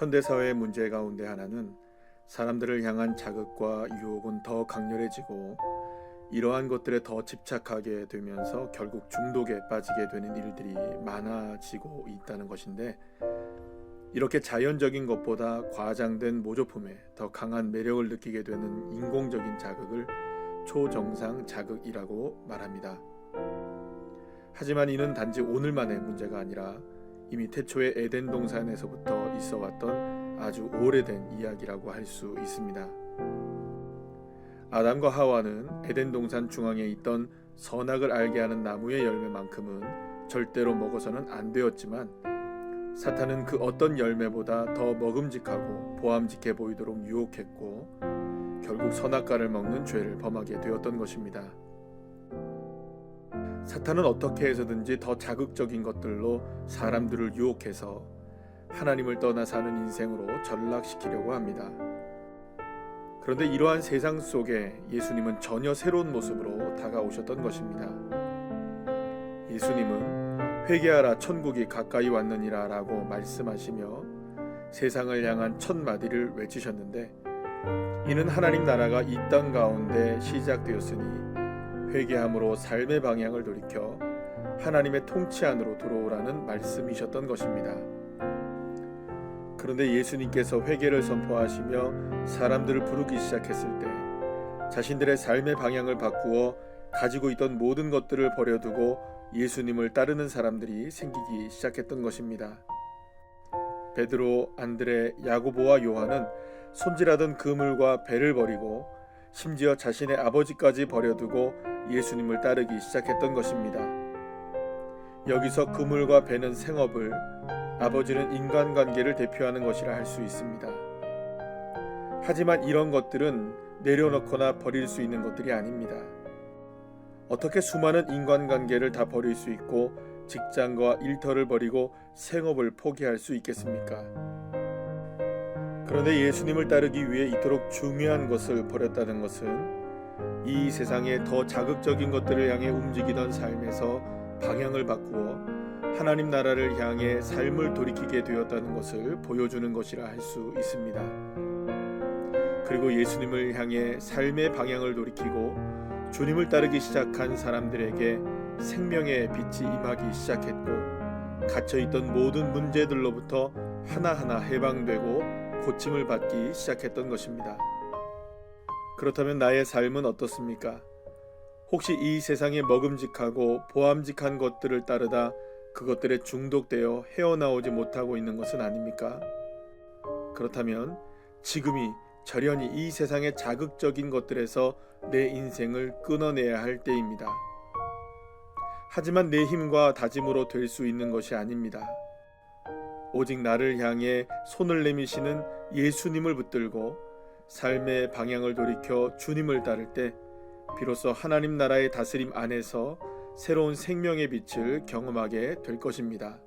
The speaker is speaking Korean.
현대사회의 문제 가운데 하나는 사람들을 향한 자극과 유혹은 더 강렬해지고 이러한 것들에 더 집착하게 되면서 결국 중독에 빠지게 되는 일들이 많아지고 있다는 것인데, 이렇게 자연적인 것보다 과장된 모조품에 더 강한 매력을 느끼게 되는 인공적인 자극을 초정상 자극이라고 말합니다. 하지만 이는 단지 오늘만의 문제가 아니라 이미 태초의 에덴 동산에서부터 있어 왔던 아주 오래된 이야기라고 할 수 있습니다. 아담과 하와는 에덴 동산 중앙에 있던 선악을 알게 하는 나무의 열매만큼은 절대로 먹어서는 안 되었지만, 사탄은 그 어떤 열매보다 더 먹음직하고 보암직해 보이도록 유혹했고 결국 선악과를 먹는 죄를 범하게 되었던 것입니다. 사탄은 어떻게 해서든지 더 자극적인 것들로 사람들을 유혹해서 하나님을 떠나 사는 인생으로 전락시키려고 합니다. 그런데 이러한 세상 속에 예수님은 전혀 새로운 모습으로 다가오셨던 것입니다. 예수님은 회개하라 천국이 가까이 왔느니라 라고 말씀하시며 세상을 향한 첫 마디를 외치셨는데, 이는 하나님 나라가 이 땅 가운데 시작되었으니 회개함으로 삶의 방향을 돌이켜 하나님의 통치 안으로 들어오라는 말씀이셨던 것입니다. 그런데 예수님께서 회개를 선포하시며 사람들을 부르기 시작했을 때 자신들의 삶의 방향을 바꾸어 가지고 있던 모든 것들을 버려두고 예수님을 따르는 사람들이 생기기 시작했던 것입니다. 베드로, 안드레, 야고보와 요한은 손질하던 그물과 배를 버리고 심지어 자신의 아버지까지 버려두고 예수님을 따르기 시작했던 것입니다. 여기서 그물과 배는 생업을, 아버지는 인간관계를 대표하는 것이라 할 수 있습니다. 하지만 이런 것들은 내려놓거나 버릴 수 있는 것들이 아닙니다. 어떻게 수많은 인간관계를 다 버릴 수 있고 직장과 일터를 버리고 생업을 포기할 수 있겠습니까? 그런데 예수님을 따르기 위해 이토록 중요한 것을 버렸다는 것은 이 세상의 더 자극적인 것들을 향해 움직이던 삶에서 방향을 바꾸어 하나님 나라를 향해 삶을 돌이키게 되었다는 것을 보여주는 것이라 할 수 있습니다. 그리고 예수님을 향해 삶의 방향을 돌이키고 주님을 따르기 시작한 사람들에게 생명의 빛이 임하기 시작했고, 갇혀있던 모든 문제들로부터 하나하나 해방되고 고침을 받기 시작했던 것입니다. 그렇다면 나의 삶은 어떻습니까? 혹시 이 세상에 먹음직하고 보암직한 것들을 따르다 그것들에 중독되어 헤어나오지 못하고 있는 것은 아닙니까? 그렇다면 지금이 절연히 이 세상의 자극적인 것들에서 내 인생을 끊어내야 할 때입니다. 하지만 내 힘과 다짐으로 될 수 있는 것이 아닙니다. 오직 나를 향해 손을 내미시는 예수님을 붙들고 삶의 방향을 돌이켜 주님을 따를 때 비로소 하나님 나라의 다스림 안에서 새로운 생명의 빛을 경험하게 될 것입니다.